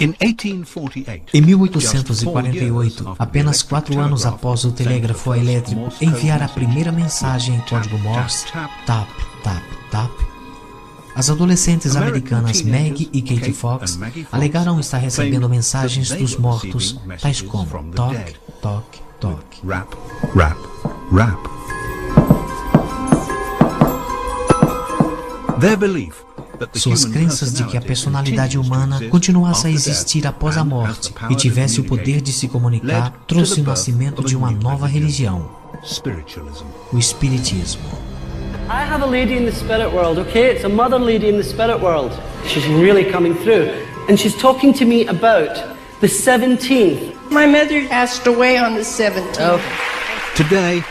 Em 1848, apenas 4 anos após o telégrafo elétrico enviar a primeira mensagem em código Morse, tap, tap, tap, as adolescentes americanas Maggie e Katie Fox alegaram estar recebendo mensagens dos mortos, tais como toque, toque, toque. Rap, rap, rap. Suas crenças de que a personalidade humana continuasse a existir após a morte e tivesse o poder de se comunicar trouxe o nascimento de uma nova religião, o Espiritismo. I have a lady in the spirit world, okay? It's a mother lady in the spirit world. She's really coming through. And she's talking to me about the 17th. My mother passed away on the 17th. Today,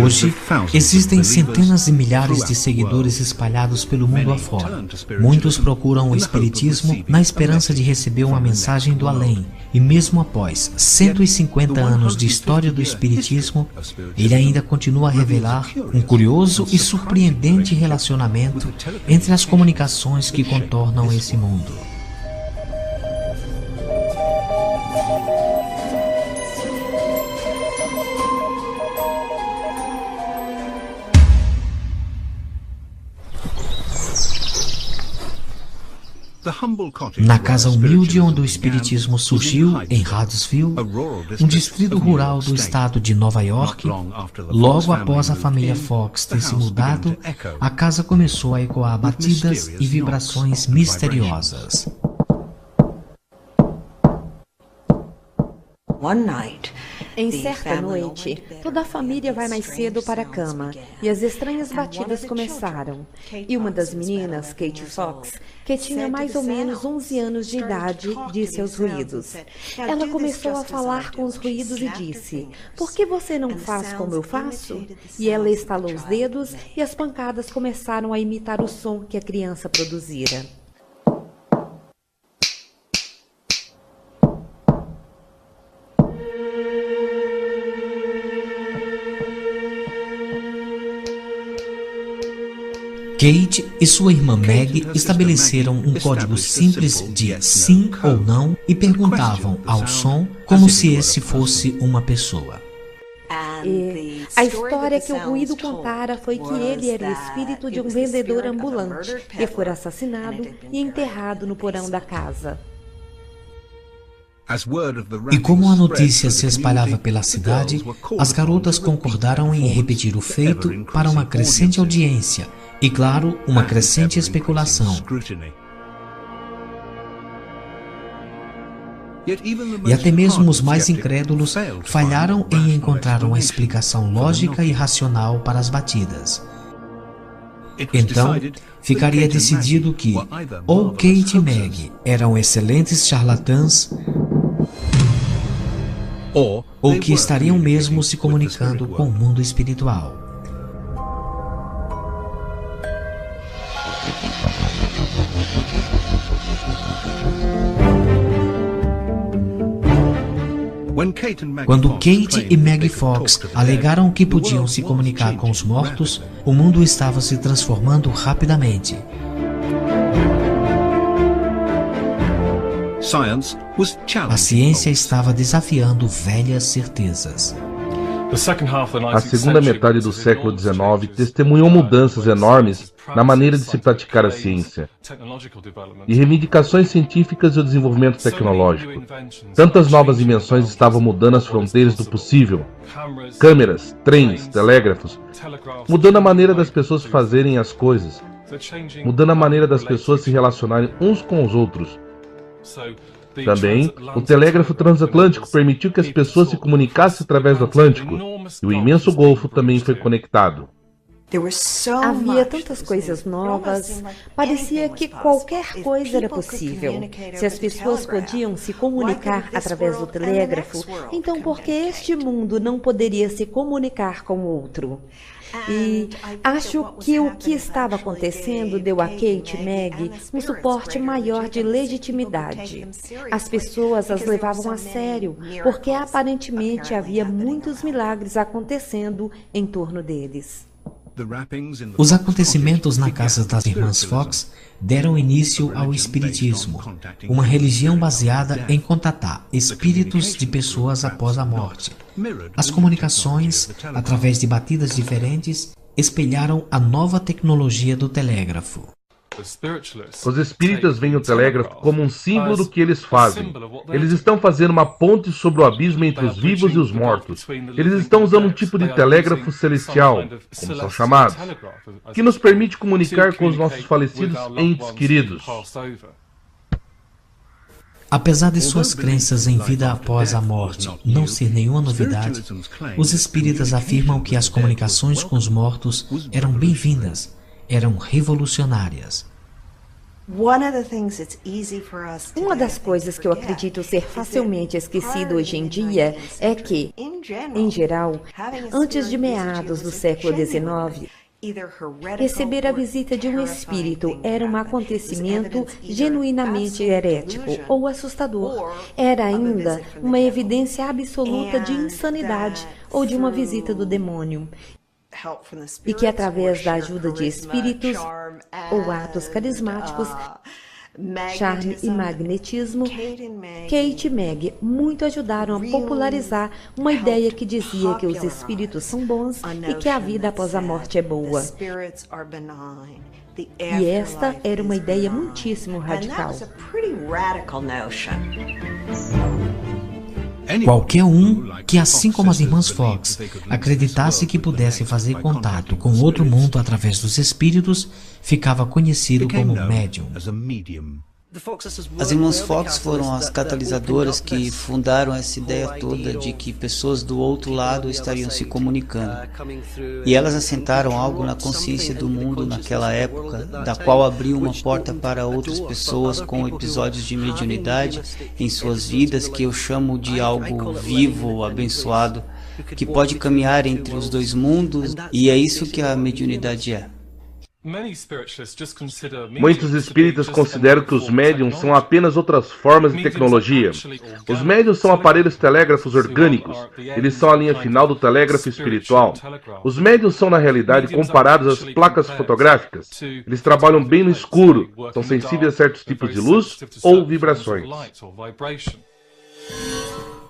hoje, existem centenas de milhares de seguidores espalhados pelo mundo afora. Muitos procuram o Espiritismo na esperança de receber uma mensagem do além, e mesmo após 150 anos de história do Espiritismo, ele ainda continua a revelar um curioso e surpreendente relacionamento entre as comunicações que contornam esse mundo. Na casa humilde onde o Espiritismo surgiu, em Hartsville, um distrito rural do estado de Nova York, logo após a família Fox ter se mudado, a casa começou a ecoar batidas e vibrações misteriosas. Em certa noite, toda a família vai mais cedo para a cama e as estranhas batidas começaram. E uma das meninas, Katie Fox, que tinha mais ou menos 11 anos de idade, disse aos ruídos. Ela começou a falar com os ruídos e disse: "Por que você não faz como eu faço?" E ela estalou os dedos e as pancadas começaram a imitar o som que a criança produzira. Kate e sua irmã Maggie estabeleceram um código simples de sim ou não e perguntavam ao som como se esse fosse uma pessoa. E a história que o ruído contara foi que ele era o espírito de um vendedor ambulante que fora assassinado e enterrado no porão da casa. E como a notícia se espalhava pela cidade, as garotas concordaram em repetir o feito para uma crescente audiência e, claro, uma crescente especulação. E até mesmo os mais incrédulos falharam em encontrar uma explicação lógica e racional para as batidas. Então, ficaria decidido que ou Kate e Maggie eram excelentes charlatãs, ou que estariam mesmo se comunicando com o mundo espiritual. Quando Kate e Maggie Fox alegaram que podiam se comunicar com os mortos, o mundo estava se transformando rapidamente. A ciência estava desafiando velhas certezas. A segunda metade do século XIX testemunhou mudanças enormes na maneira de se praticar a ciência, e reivindicações científicas e o desenvolvimento tecnológico. Tantas novas invenções estavam mudando as fronteiras do possível. Câmeras, trens, telégrafos, mudando a maneira das pessoas fazerem as coisas, mudando a maneira das pessoas se relacionarem uns com os outros. Também, o telégrafo transatlântico permitiu que as pessoas se comunicassem através do Atlântico, e o imenso Golfo também foi conectado. Havia tantas coisas novas, parecia que qualquer coisa era possível. Se as pessoas podiam se comunicar através do telégrafo, então por que este mundo não poderia se comunicar com o outro? E acho que o que estava acontecendo deu a Kate e Maggie um suporte maior de legitimidade. As pessoas as levavam a sério, porque aparentemente havia muitos milagres acontecendo em torno deles. Os acontecimentos na casa das irmãs Fox deram início ao Espiritismo, uma religião baseada em contatar espíritos de pessoas após a morte. As comunicações, através de batidas diferentes, espelharam a nova tecnologia do telégrafo. Os espíritas veem o telégrafo como um símbolo do que eles fazem. Eles estão fazendo uma ponte sobre o abismo entre os vivos e os mortos. Eles estão usando um tipo de telégrafo celestial, como são chamados, que nos permite comunicar com os nossos falecidos entes queridos. Apesar de suas crenças em vida após a morte não ser nenhuma novidade, os espíritas afirmam que as comunicações com os mortos eram bem-vindas, eram revolucionárias. Uma das coisas que eu acredito ser facilmente esquecido hoje em dia é que, em geral, antes de meados do século XIX, receber a visita de um espírito era um acontecimento genuinamente herético ou assustador. Era ainda uma evidência absoluta de insanidade ou de uma visita do demônio. E que através da ajuda de espíritos ou atos carismáticos, charme e magnetismo, Kate e Meg muito ajudaram a popularizar uma ideia que dizia que os espíritos são bons e que a vida após a morte é boa. E esta era uma ideia muitíssimo radical. Qualquer um que, assim como as irmãs Fox, acreditasse que pudesse fazer contato com outro mundo através dos espíritos, ficava conhecido como médium. As irmãs Fox foram as catalisadoras que fundaram essa ideia toda de que pessoas do outro lado estariam se comunicando. E elas assentaram algo na consciência do mundo naquela época, da qual abriu uma porta para outras pessoas com episódios de mediunidade em suas vidas que eu chamo de algo vivo ou abençoado, que pode caminhar entre os dois mundos, e é isso que a mediunidade é. Muitos espíritas consideram que os médiums são apenas outras formas de tecnologia. Os médiums são aparelhos telégrafos orgânicos. Eles são a linha final do telégrafo espiritual. Os médiums são, na realidade, comparados às placas fotográficas. Eles trabalham bem no escuro, são sensíveis a certos tipos de luz ou vibrações.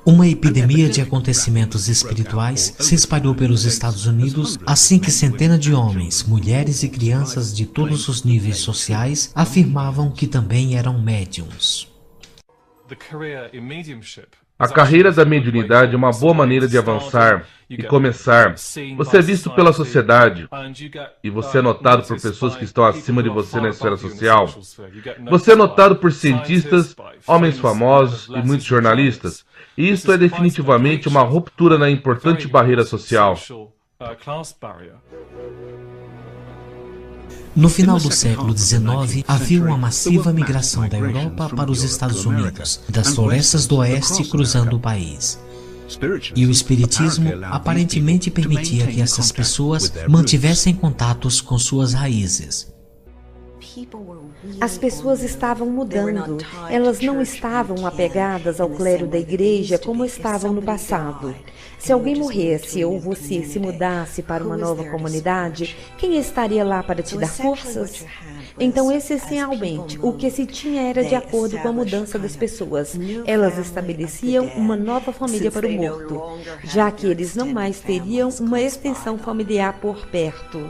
Uma epidemia de acontecimentos espirituais se espalhou pelos Estados Unidos assim que centenas de homens, mulheres e crianças de todos os níveis sociais afirmavam que também eram médiums. A carreira da mediunidade é uma boa maneira de avançar e começar. Você é visto pela sociedade e você é notado por pessoas que estão acima de você na esfera social. Você é notado por cientistas, homens famosos e muitos jornalistas. E isto é definitivamente uma ruptura na importante barreira social. No final do século XIX, havia uma massiva migração da Europa para os Estados Unidos, das florestas do Oeste cruzando o país. E o Espiritismo aparentemente permitia que essas pessoas mantivessem contatos com suas raízes. As pessoas estavam mudando. Elas não estavam apegadas ao clero da igreja como estavam no passado. Se alguém morresse ou você se mudasse para uma nova comunidade, quem estaria lá para te dar forças? Então, essencialmente, o que se tinha era de acordo com a mudança das pessoas. Elas estabeleciam uma nova família para o morto, já que eles não mais teriam uma extensão familiar por perto.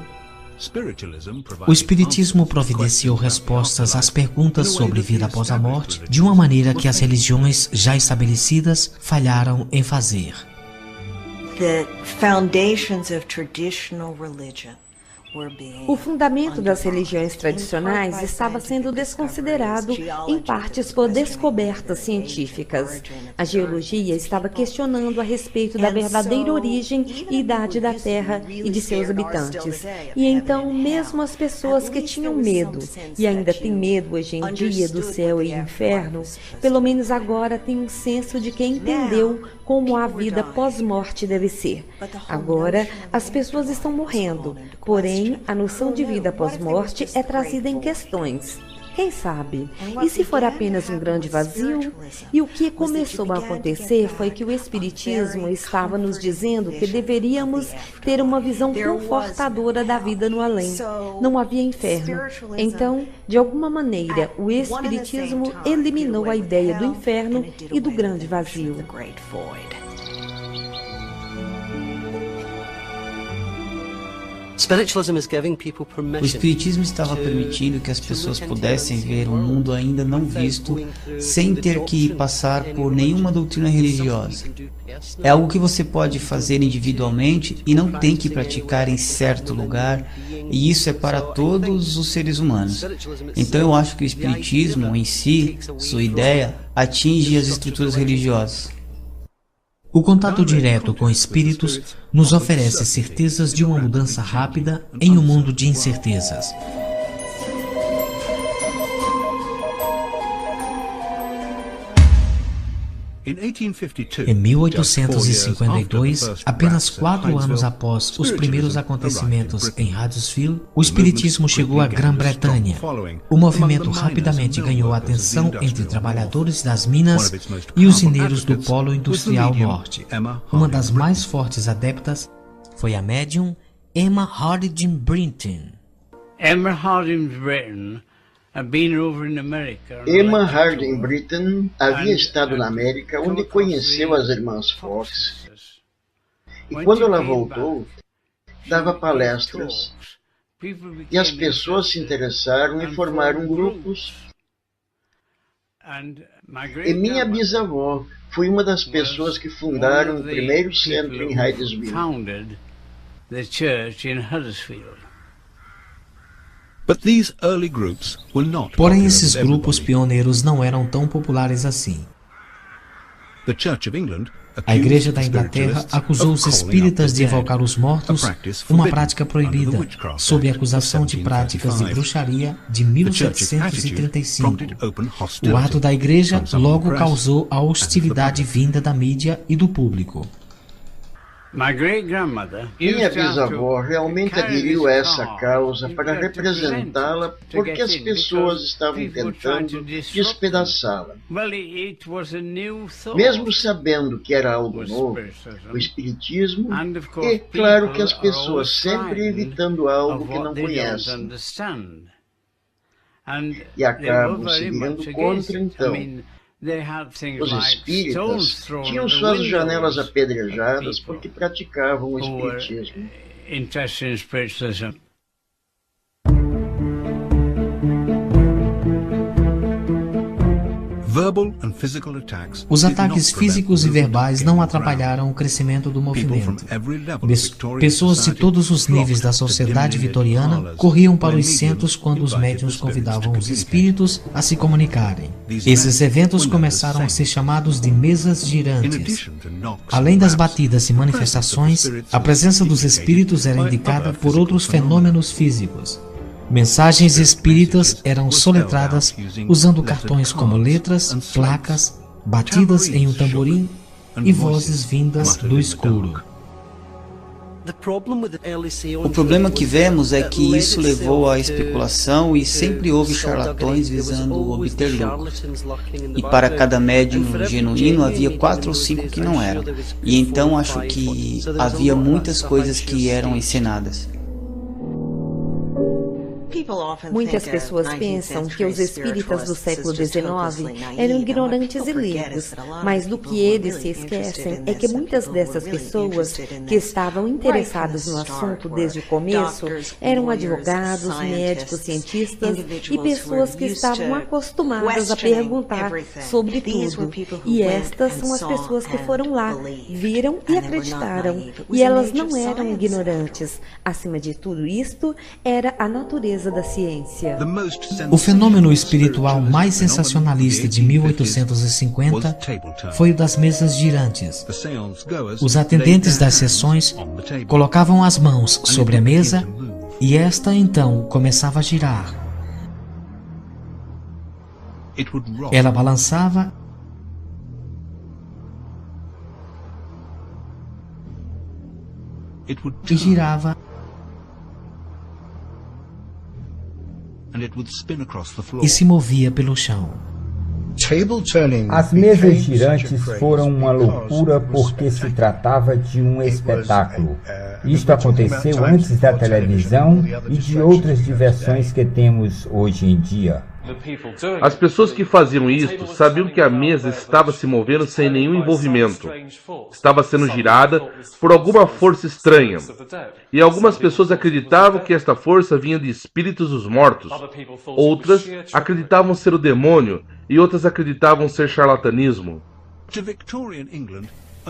O Espiritismo providenciou respostas às perguntas sobre vida após a morte de uma maneira que as religiões já estabelecidas falharam em fazer. O fundamento das religiões tradicionais estava sendo desconsiderado, em partes por descobertas científicas. A geologia estava questionando a respeito da verdadeira origem e idade da Terra e de seus habitantes. E então, mesmo as pessoas que tinham medo, e ainda têm medo hoje em dia do céu e inferno, pelo menos agora têm um senso de que entendeu como a vida pós-morte deve ser. Agora, as pessoas estão morrendo, porém, a noção de vida pós-morte é trazida em questões. Quem sabe? E se for apenas um grande vazio? E o que começou a acontecer foi que o Espiritismo estava nos dizendo que deveríamos ter uma visão confortadora da vida no além. Não havia inferno. Então, de alguma maneira, o Espiritismo eliminou a ideia do inferno e do grande vazio. O Espiritismo estava permitindo que as pessoas pudessem ver um mundo ainda não visto sem ter que passar por nenhuma doutrina religiosa. É algo que você pode fazer individualmente e não tem que praticar em certo lugar, e isso é para todos os seres humanos. Então eu acho que o Espiritismo em si, sua ideia, atinge as estruturas religiosas. O contato direto com espíritos nos oferece certezas de uma mudança rápida em um mundo de incertezas. Em 1852, apenas 4 anos após os primeiros acontecimentos em Huddersfield, o Espiritismo chegou à Grã-Bretanha. O movimento rapidamente ganhou a atenção entre trabalhadores das minas e usineiros do Polo Industrial Norte. Uma das mais fortes adeptas foi a médium Emma Harding Brinton. Emma Harding Brinton Emma Harding Brinton havia estado na América, onde conheceu as irmãs Fox. E quando ela voltou, dava palestras. E as pessoas se interessaram e formaram grupos. E minha bisavó foi uma das pessoas que fundaram o primeiro centro em Huddersfield. Porém, esses grupos pioneiros não eram tão populares assim. A Igreja da Inglaterra acusou os espíritas de evocar os mortos, uma prática proibida, sob a acusação de práticas de bruxaria de 1735. O ato da Igreja logo causou a hostilidade vinda da mídia e do público. Minha bisavó realmente aderiu a essa causa para representá-la porque as pessoas estavam tentando despedaçá-la. Mesmo sabendo que era algo novo, o Espiritismo, e claro que as pessoas sempre evitando algo que não conhecem. E acabam se virando contra, então. Os espíritas tinham suas janelas apedrejadas porque praticavam o espiritismo. Os ataques físicos e verbais não atrapalharam o crescimento do movimento. Pessoas de todos os níveis da sociedade vitoriana corriam para os centros quando os médiuns convidavam os espíritos a se comunicarem. Esses eventos começaram a ser chamados de mesas girantes. Além das batidas e manifestações, a presença dos espíritos era indicada por outros fenômenos físicos. Mensagens espíritas eram soletradas usando cartões como letras, placas, batidas em um tamborim e vozes vindas do escuro. O problema que vemos é que isso levou à especulação e sempre houve charlatões visando obter lucro. E para cada médium genuíno havia 4 ou 5 que não eram. E então acho que havia muitas coisas que eram encenadas. Muitas pessoas pensam que os espíritas do século XIX eram ignorantes e leigos, mas do que eles se esquecem é que muitas dessas pessoas que estavam interessadas no assunto desde o começo eram advogados, médicos, cientistas e pessoas que estavam acostumadas a perguntar sobre tudo. E estas são as pessoas que foram lá, viram e acreditaram. E elas não eram ignorantes. Acima de tudo isto, era a natureza da ciência. O fenômeno espiritual mais sensacionalista de 1850 foi o das mesas girantes. Os atendentes das sessões colocavam as mãos sobre a mesa e esta então começava a girar. Ela balançava e girava. e se movia pelo chão. As mesas girantes foram uma loucura porque se tratava de um espetáculo. Isto aconteceu antes da televisão e de outras diversões que temos hoje em dia. As pessoas que faziam isto sabiam que a mesa estava se movendo sem nenhum envolvimento. Estava sendo girada por alguma força estranha. E algumas pessoas acreditavam que esta força vinha de espíritos dos mortos. Outras acreditavam ser o demônio e outras acreditavam ser charlatanismo.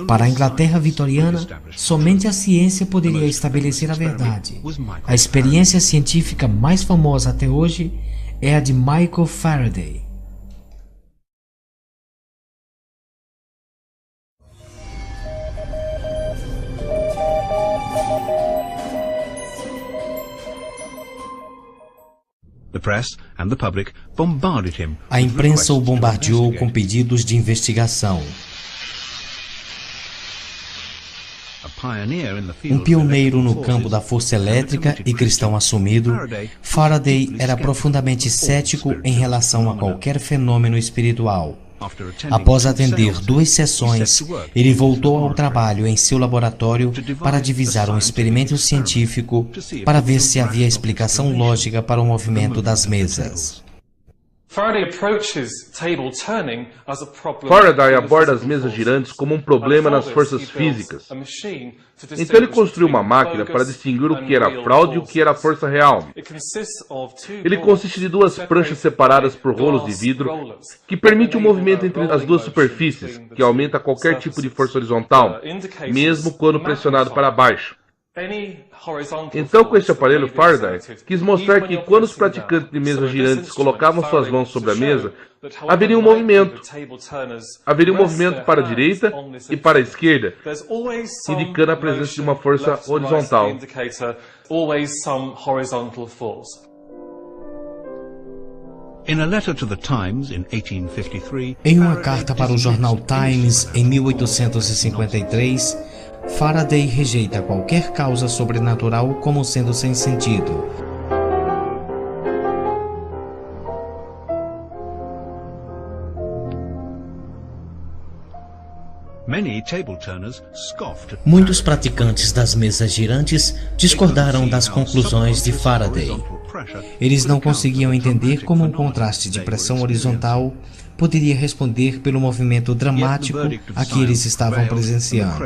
Para a Inglaterra vitoriana, somente a ciência poderia estabelecer a verdade. A experiência científica mais famosa até hoje é a de Michael Faraday. A imprensa o bombardeou com pedidos de investigação. Um pioneiro no campo da força elétrica e cristão assumido, Faraday era profundamente cético em relação a qualquer fenômeno espiritual. Após atender 2 sessões, ele voltou ao trabalho em seu laboratório para divisar um experimento científico para ver se havia explicação lógica para o movimento das mesas. Faraday aborda as mesas girantes como um problema nas forças físicas. Então ele construiu uma máquina para distinguir o que era fraude e o que era força real. Ele consiste de 2 pranchas separadas por rolos de vidro que permite o movimento entre as 2 superfícies, que aumenta qualquer tipo de força horizontal, mesmo quando pressionado para baixo. Então, com este aparelho, Faraday quis mostrar que quando os praticantes de mesas girantes colocavam suas mãos sobre a mesa, haveria um movimento. Haveria um movimento para a direita e para a esquerda, indicando a presença de uma força horizontal. Em uma carta para o jornal Times em 1853, Faraday rejeita qualquer causa sobrenatural como sendo sem sentido. Muitos praticantes das mesas girantes discordaram das conclusões de Faraday. Eles não conseguiam entender como um contraste de pressão horizontal poderia responder pelo movimento dramático a que eles estavam presenciando.